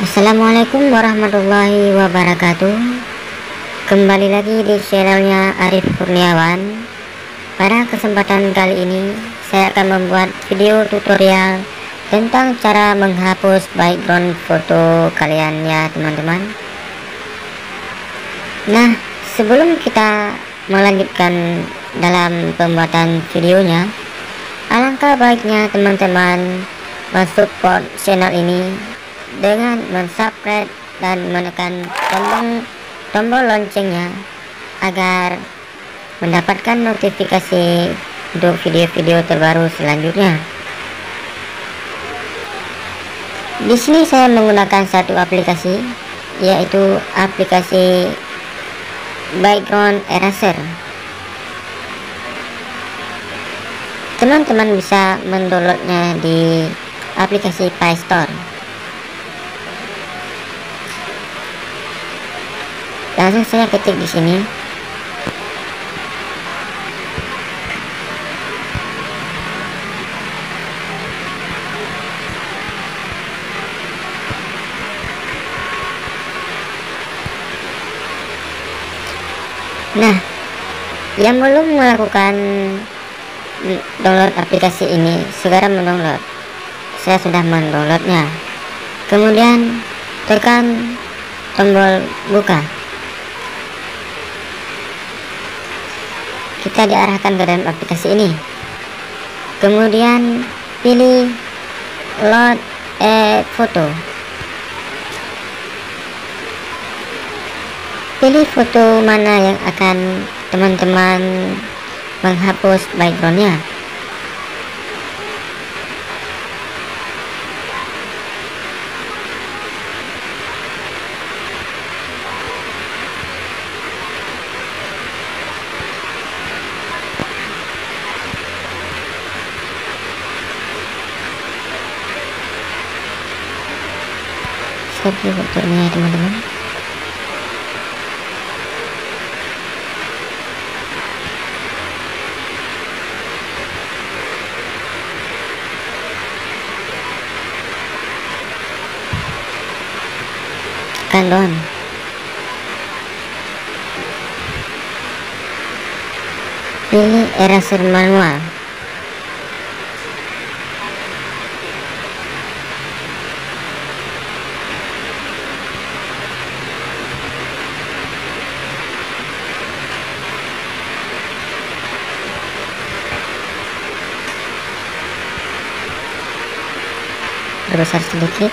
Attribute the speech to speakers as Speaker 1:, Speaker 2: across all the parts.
Speaker 1: Assalamualaikum warahmatullahi wabarakatuh. Kembali lagi di channelnya Arif Kurniawan. Pada kesempatan kali ini saya akan membuat video tutorial tentang cara menghapus background foto kalian ya teman-teman. Nah, sebelum kita melanjutkan dalam pembuatan videonya, alangkah baiknya teman-teman mensupport channel ini dengan mensubscribe dan menekan tombol loncengnya agar mendapatkan notifikasi untuk video-video terbaru selanjutnya. Di sini saya menggunakan satu aplikasi, yaitu aplikasi background eraser. Teman-teman bisa mendownloadnya di aplikasi Play Store. Langsung saya ketik di sini. Nah, yang belum melakukan download aplikasi ini segera mendownload. Saya sudah mendownloadnya. Kemudian tekan tombol buka. Kita diarahkan ke dalam aplikasi ini. Kemudian pilih load foto. Pilih foto mana yang akan teman-teman menghapus backgroundnya. Seperti fotonya teman-teman. Tekan down. Pilih eraser manual. Berbesar sedikit.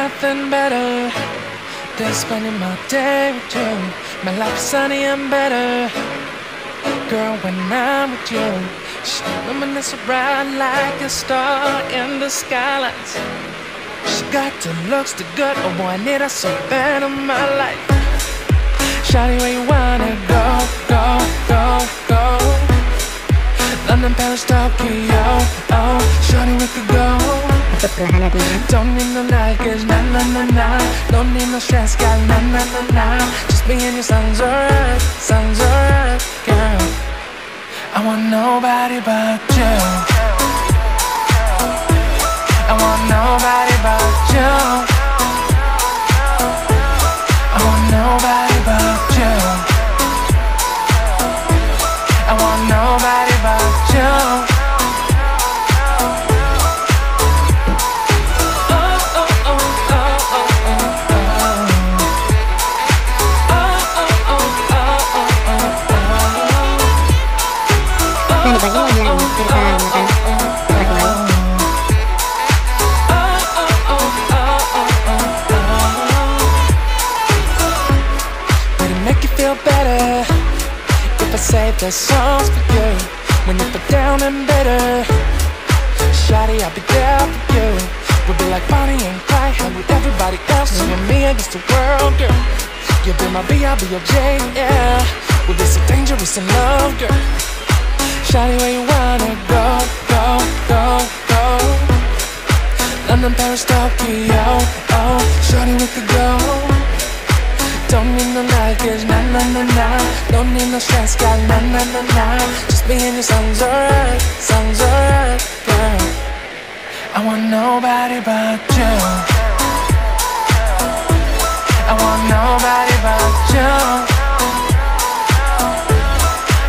Speaker 2: nothing better than spending my day with you. My life is sunny and better, girl, when I'm with you. She reminisce around like a star in the skylines. She got the looks, the good, oh boy, I need her so bad in my life. Shawty, where you wanna go, go, go, go? London, Paris, Tokyo, oh, shawty, we could go. Don't need no luggage, nah, nah, nah, nah. Don't need no stress, got nah, nah, nah, nah. Just me and you sounds alright, girl. I want nobody but you. I want nobody but you. I want nobody but you. I want nobody but you. Save the songs for you when you put down and bitter. Shawty, I'll be there for you. We'll be like Bonnie and Clyde, and with everybody else, you and me against the world, girl. You'll be my B, I'll be your J, yeah. We'll be so dangerous in love, girl. Shawty, where you wanna go, go, go, go? London, Paris, Tokyo, oh, shawty, we could go. Don't need no luggage, nah, nah, nah, nah. Don't need no stress, got nah, nah, nah, nah. Just me and you sounds alright, girl. I want nobody but you. I want nobody but you.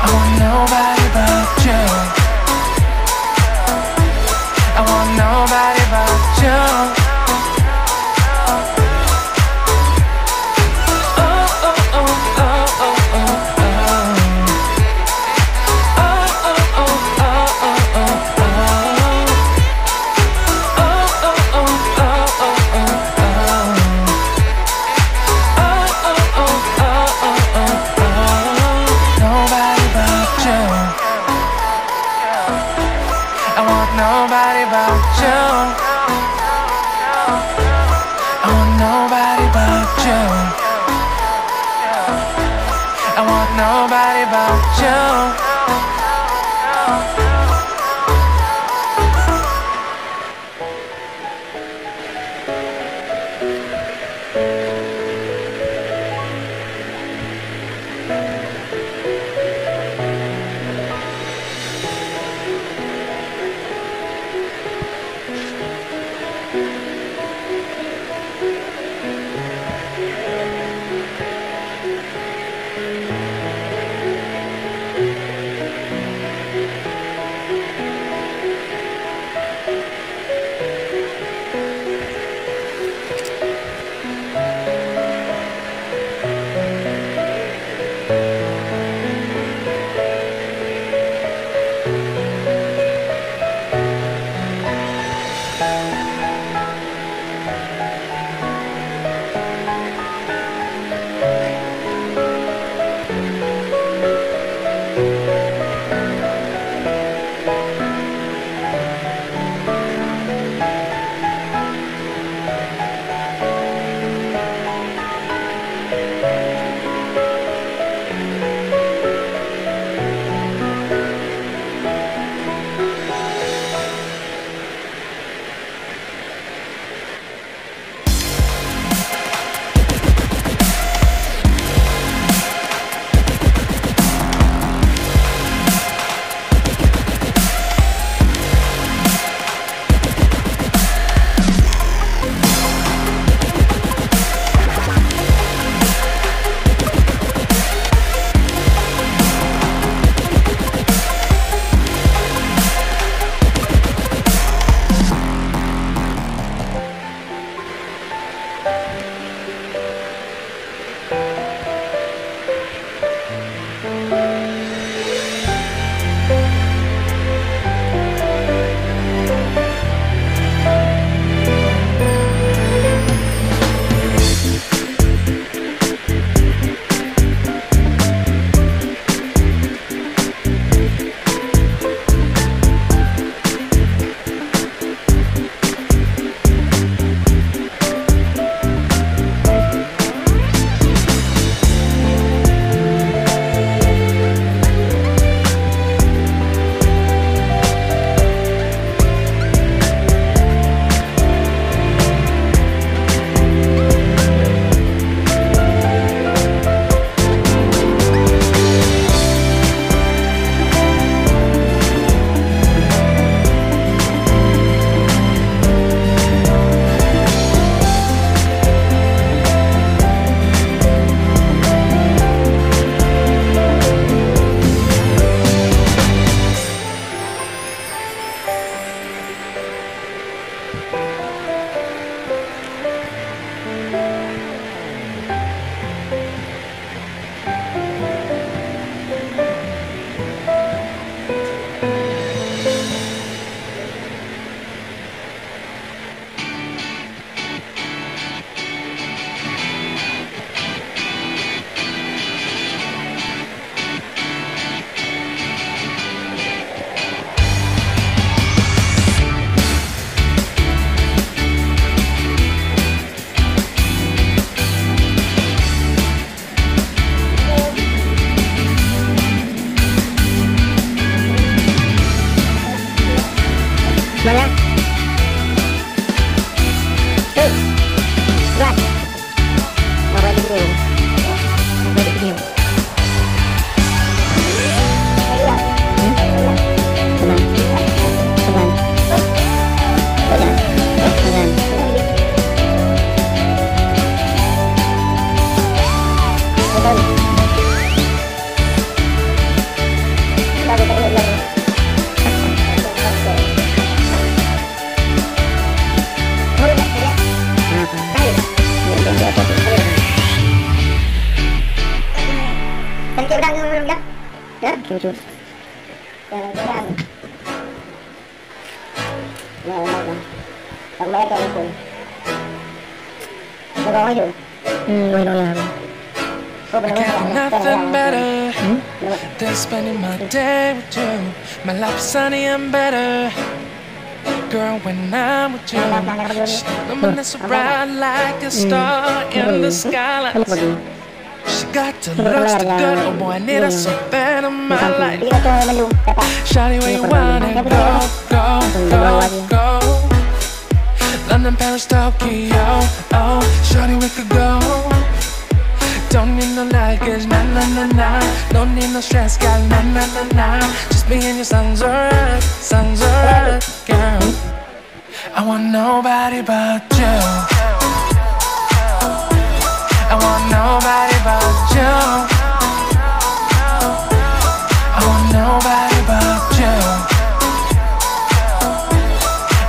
Speaker 2: I want nobody but you. I want nobody but you. Nobody but you. I want nobody but you. I want nobody but you. I got nothing better than spending my day with you. My life is sunny and better, girl, when I'm with you. She's luminous so bright like a star in the sky. She got the looks, the good, oh boy, I need her so bad in my life. Shawty, where you wanna go, go, go, go? London, Paris, Tokyo, oh, shawty, we could go. Don't need no luggage, nah, nah, nah, nah. Don't need no stress, girl, nah, nah, nah, nah. Just me and your sounds alright, girl. I want nobody but you. I want nobody but you. I want nobody but you.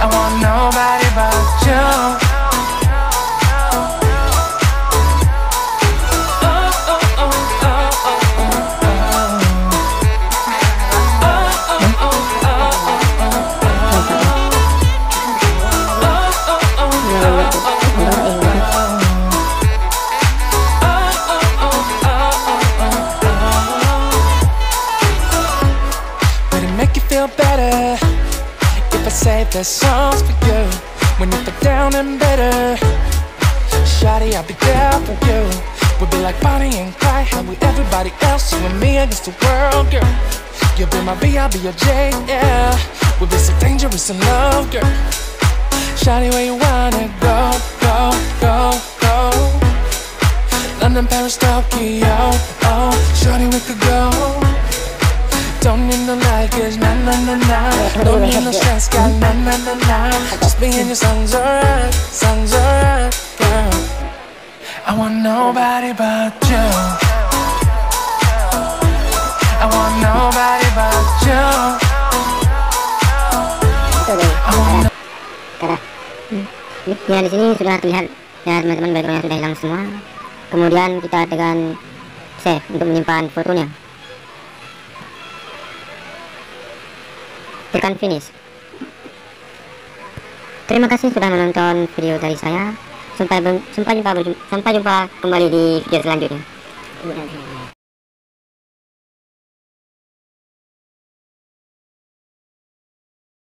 Speaker 2: I want nobody but you. Save the songs for you when you feel down and bitter. Shawty, I'll be there for you. We'll be like Bonnie and Clyde, how we everybody else, you and me against the world, girl. You'll be my B, I'll be your J, yeah. We'll be so dangerous in love, girl. Shawty, where you wanna go, go, go, go? London, Paris, Tokyo, oh, shawty, we could go. Don't need no luggage, nah, nah, nah, nah. Don't need no stress, girl, nah, nah, nah, nah. Just me and your sounds alright, girl. I want nobody but you. I want nobody but you.
Speaker 1: Ya, di sini sudah terlihat ya teman-teman, backgroundnya sudah hilang semua. Kemudian kita tekan save untuk menyimpan fotonya. Tekan finish. Terima kasih sudah menonton video dari saya. Sampai jumpa kembali di video selanjutnya.